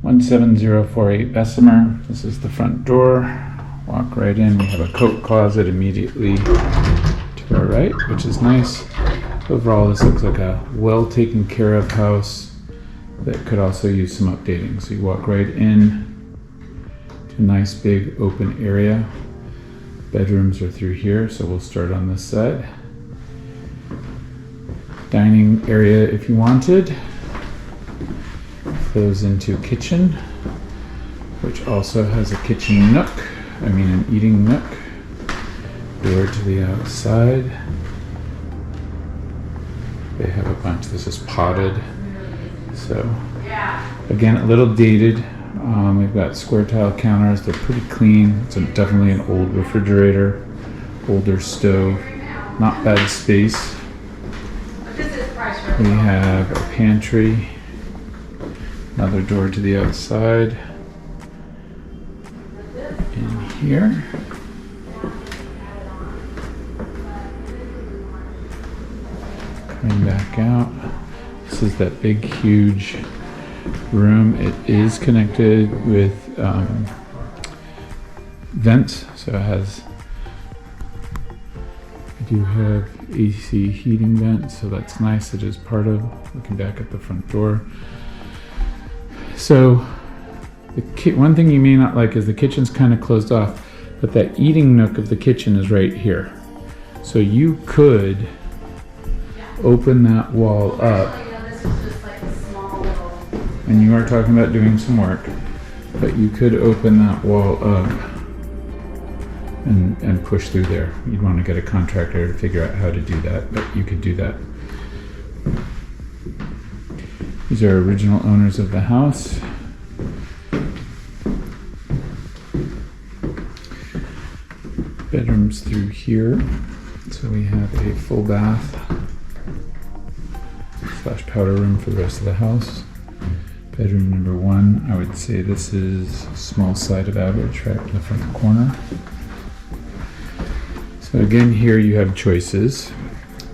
17048 Bessemer. This is the front door. Walk right in. We have a coat closet immediately to our right, which is nice. Overall, this looks like a well taken care of house that could also use some updating. So you walk right in to a nice big open area. Bedrooms are through here, so we'll start on this side. Dining area if you wanted. Flows into kitchen, which also has a kitchen nook, an eating nook. Door to the outside. They have a bunch. This is potted. So, again, a little dated. We've got square tile counters. They're pretty clean. It's definitely an old refrigerator, older stove. Not bad space. We have a pantry. Another door to the outside. In here. Coming back out. This is that big, huge room. It is connected with vents, so it has. I do have AC heating vents, so that's nice. It is part of. Looking back at the front door. So, one thing you may not like is the kitchen's kind of closed off, but that eating nook of the kitchen is right here. So you could open that wall up, and you are talking about doing some work, but you could open that wall up and push through there. You'd want to get a contractor to figure out how to do that, but you could do that. These are original owners of the house. Bedrooms through here. So we have a full bath / powder room for the rest of the house. Bedroom number 1, I would say this is small side of average right in the front corner. So again, here you have choices.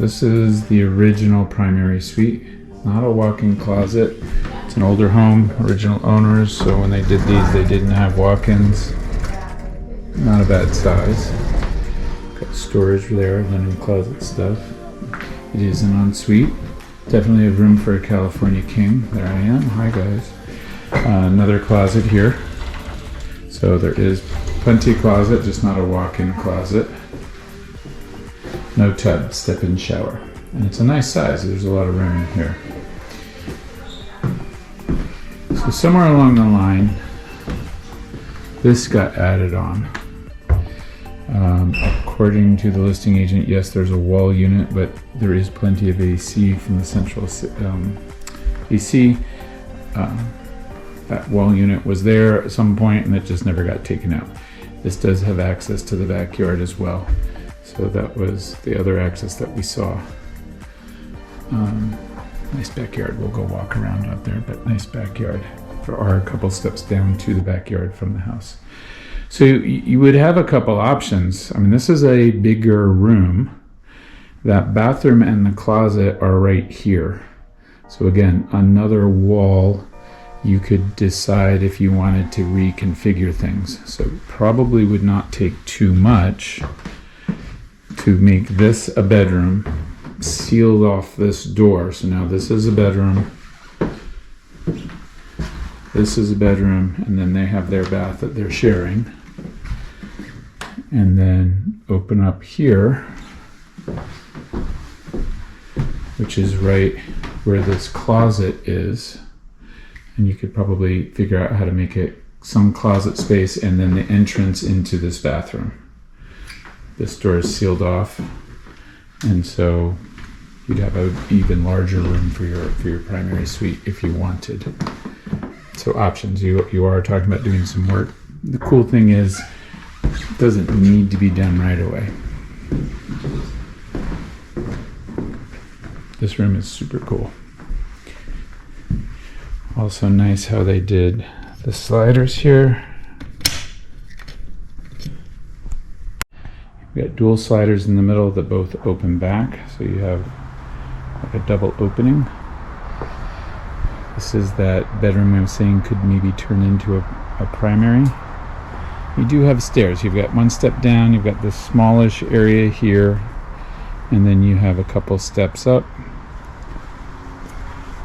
This is the original primary suite. Not a walk-in closet. It's an older home, original owners, so when they did these, they didn't have walk-ins. Not a bad size. Got storage there, linen closet stuff. It is an ensuite. Definitely a room for a California king. There I am. Hi guys. Another closet here. So there is plenty of closet, just not a walk-in closet. No tub, step-in shower. And it's a nice size. There's a lot of room in here. So somewhere along the line, this got added on. According to the listing agent, yes, there's a wall unit, but there is plenty of AC from the central AC. That wall unit was there at some point, and it just never got taken out. This does have access to the backyard as well. So that was the other access that we saw. Nice backyard. We'll go walk around out there, but nice backyard. There are a couple steps down to the backyard from the house. So you would have a couple options. This is a bigger room. That bathroom and the closet are right here. So again, another wall. You could decide if you wanted to reconfigure things. So it probably would not take too much to make this a bedroom. Sealed off this door. So now this is a bedroom. This is a bedroom, and then they have their bath that they're sharing. And then open up here, which is right where this closet is. And you could probably figure out how to make it some closet space and then the entrance into this bathroom. This door is sealed off, and so you'd have an even larger room for your primary suite if you wanted. So options. You are talking about doing some work. The cool thing is, it doesn't need to be done right away. This room is super cool. Also nice how they did the sliders here. You've got dual sliders in the middle that both open back, so you have like a double opening. This is that bedroom I was saying could maybe turn into a primary. You do have stairs. You've got one step down, you've got this smallish area here, and then you have a couple steps up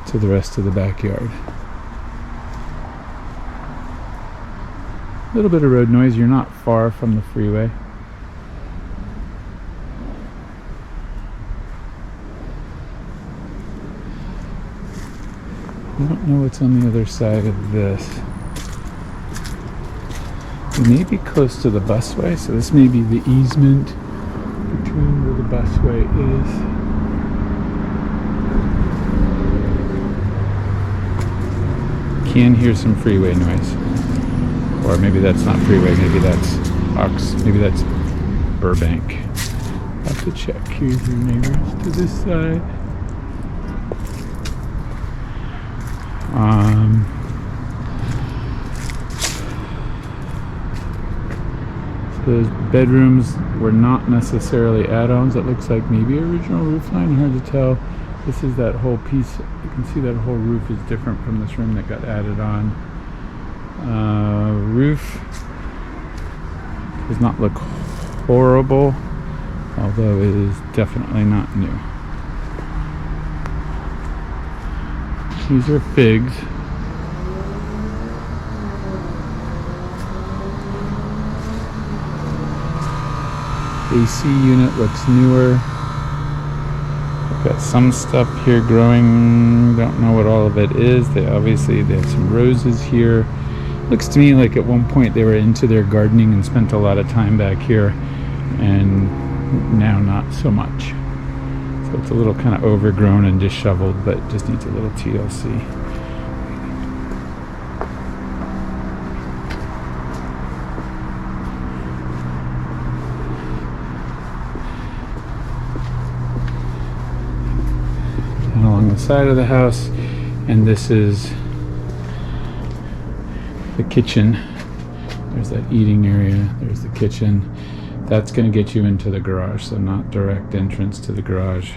to the rest of the backyard. A little bit of road noise. You're not far from the freeway. I don't know what's on the other side of this. It may be close to the busway, so this may be the easement between where the busway is. Can hear some freeway noise. Or maybe that's not freeway, maybe that's maybe that's Burbank. I have to check. Here's your neighbors to this side. Those bedrooms were not necessarily add-ons. It looks like maybe original roof line, hard to tell. This is that whole piece. You can see that whole roof is different from this room that got added on. Roof does not look horrible, although it is definitely not new. These are figs. AC unit looks newer. I've got some stuff here growing. Don't know what all of it is. They have some roses here. Looks to me like at one point they were into their gardening and spent a lot of time back here, and now not so much. So it's a little kind of overgrown and disheveled, but just needs a little TLC. And along the side of the house, and this is the kitchen. There's that eating area, there's the kitchen. That's going to get you into the garage, so not direct entrance to the garage.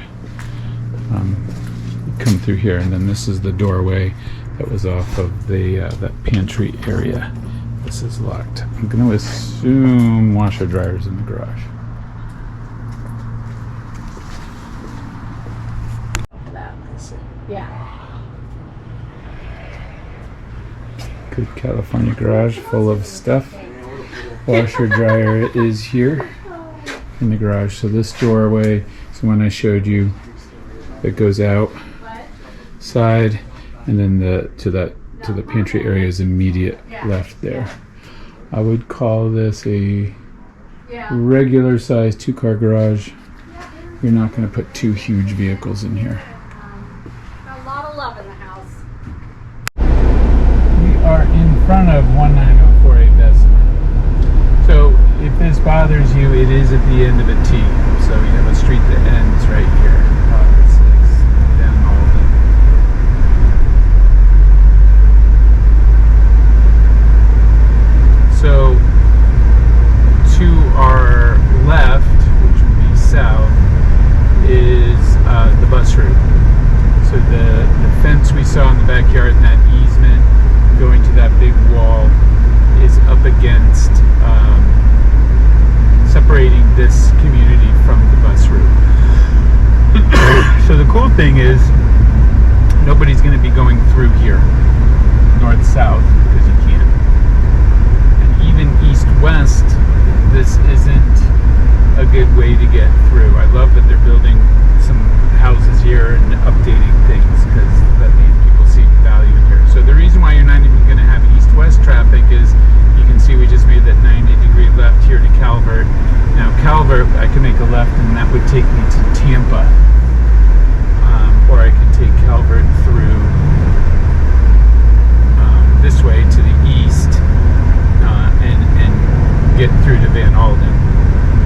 Come through here, and then this is the doorway that was off of the that pantry area. This is locked. I'm going to assume washer dryers in the garage. Yeah. Good California garage full of stuff. Washer dryer is here in the garage. So this doorway is the one I showed you that goes outside, and then to the pantry area is immediate left there. I would call this a regular size 2-car garage. You're not going to put 2 huge vehicles in here. A lot of love in the house. We are in front of 19048 Bessemer. So if this bothers you, it is at the end of a T. So you have a street that ends right here. It's down Alden. So to our left, which would be south, is the bus route. So the fence we saw in the backyard and that easement going to that big wall is up against separating this community from the bus route. So the cool thing is nobody's going to be going through here north-south because you can't. And even east-west, this isn't a good way to get through. I love that they're building some houses here and updating things because that means people see value in here. So the reason why you're not even going to have east-west traffic is you can see we just made that 90-degree left here to Calvert. Now Calvert, I can make a left and that would take me to Tampa. Or I can take Calvert through this way to the east and get through to Van Alden.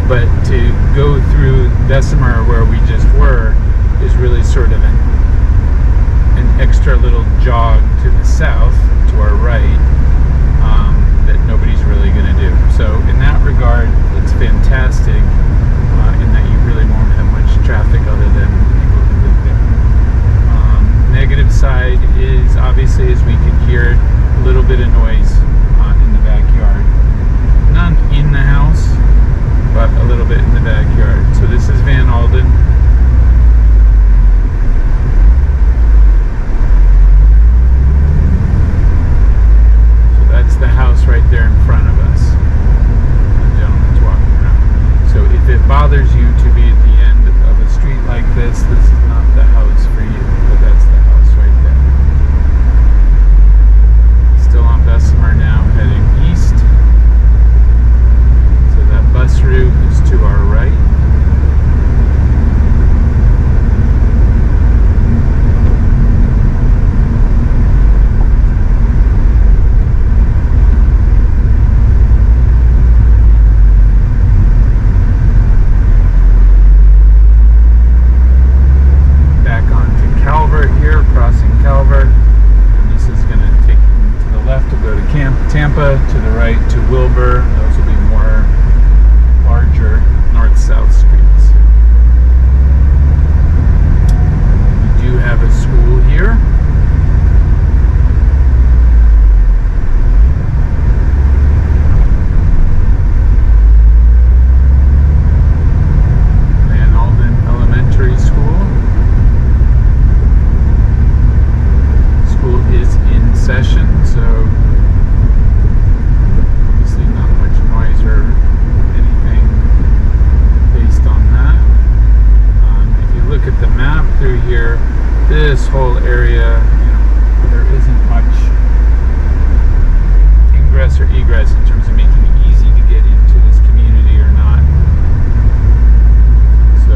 But to go through Bessemer where we just were is really sort of an extra little jog to the south, to our right, that nobody's really going to do. So in that regard, it's fantastic in that you really won't have much traffic other than people who live there. Negative side is obviously, as we could hear a little bit of noise in the backyard. None in the house, but a little bit in the backyard. So this is Van Alden. So that's the house right there in front of us. The gentleman's walking around. So if it bothers you to be at the end of a street like this is not the house for you, but that's the house right there. Still on Bessemer now, heading east. So that bus route is to our right. Tampa, to the right to Wilbur. Those will be more larger north-south streets. We do have a school here. Van Alden Elementary School. School is in session, so or anything based on that. If you look at the map through here, this whole area, there isn't much ingress or egress in terms of making it easy to get into this community or not. So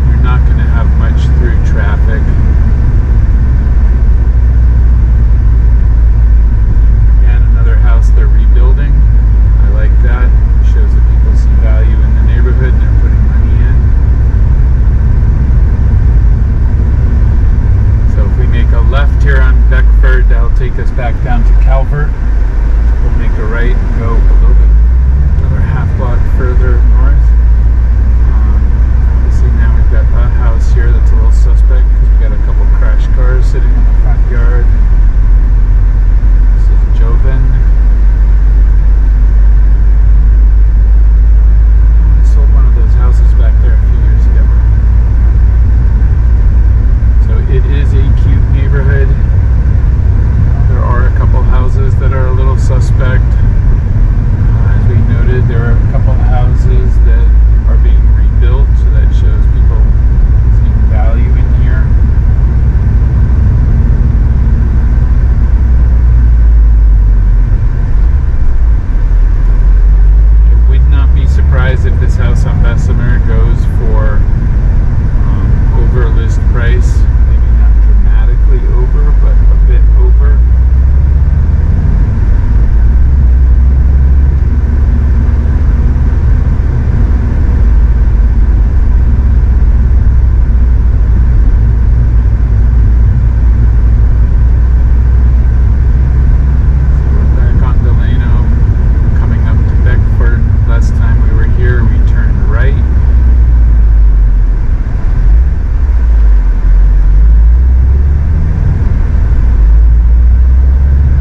you're not going to have much through traffic. House they're rebuilding. I like that. It shows that people see value in the neighborhood and they're putting money in. So if we make a left here on Beckford, that'll take us back down to Calvert. We'll make a right and go a little bit, another half block further north. Obviously now we've got a house here that's a little suspect because we got a couple crash cars sitting in the front yard. This is Joven. Back there a few years ago. So it is a cute neighborhood. There are a couple houses that are a little suspect. As we noted, there are a couple houses that are being rebuilt, so that shows people seeing value in here. I would not be surprised if this house on Bessemer goes for over list price, maybe not dramatically over, but a bit over. So we're back on Delano, coming up to Beckford. Last time we were here, we turned right.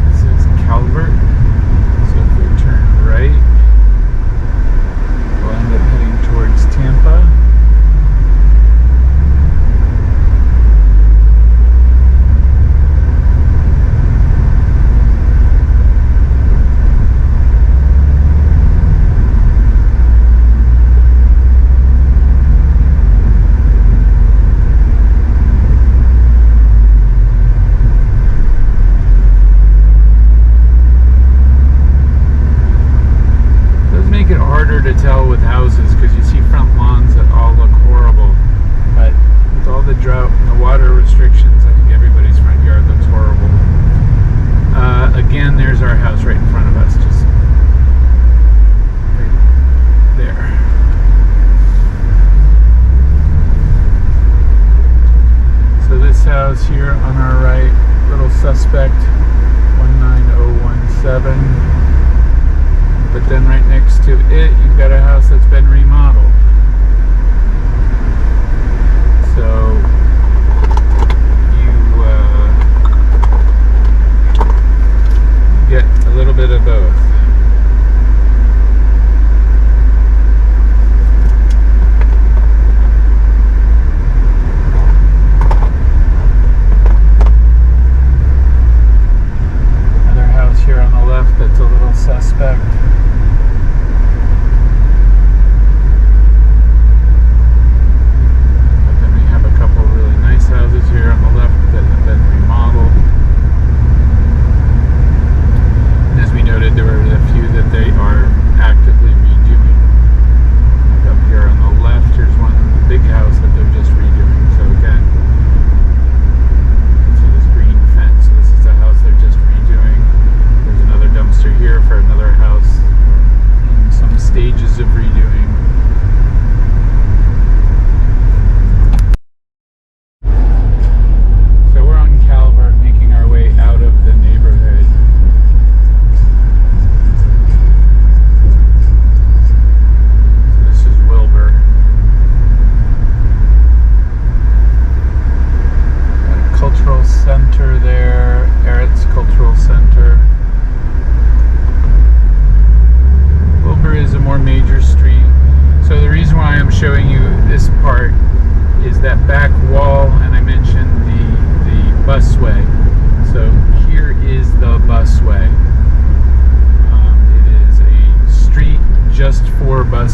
This is Calvert. So if we turn right, we'll end up heading towards Tampa. To tell with houses because you see front lawns that all look horrible, but with all the drought and the water restrictions, I think everybody's front yard looks horrible. Again, there's our house right in front of us, just right there. So this house here on our right, little suspect, 19017. But then right next to it, you've got a house that's been remodeled. So you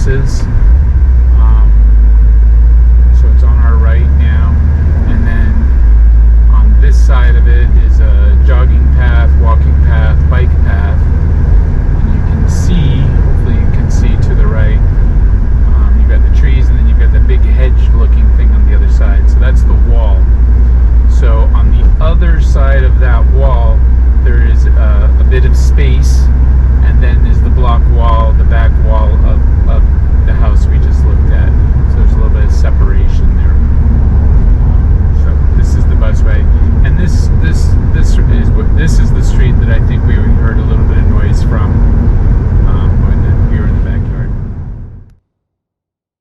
houses. So it's on our right now. And then on this side of it is a jogging path, walking path, bike path. And you can see, hopefully you can see to the right, you've got the trees and then you've got the big hedge looking thing on the other side. So that's the wall. So on the other side of that wall, there is a bit of space, and then there's the block wall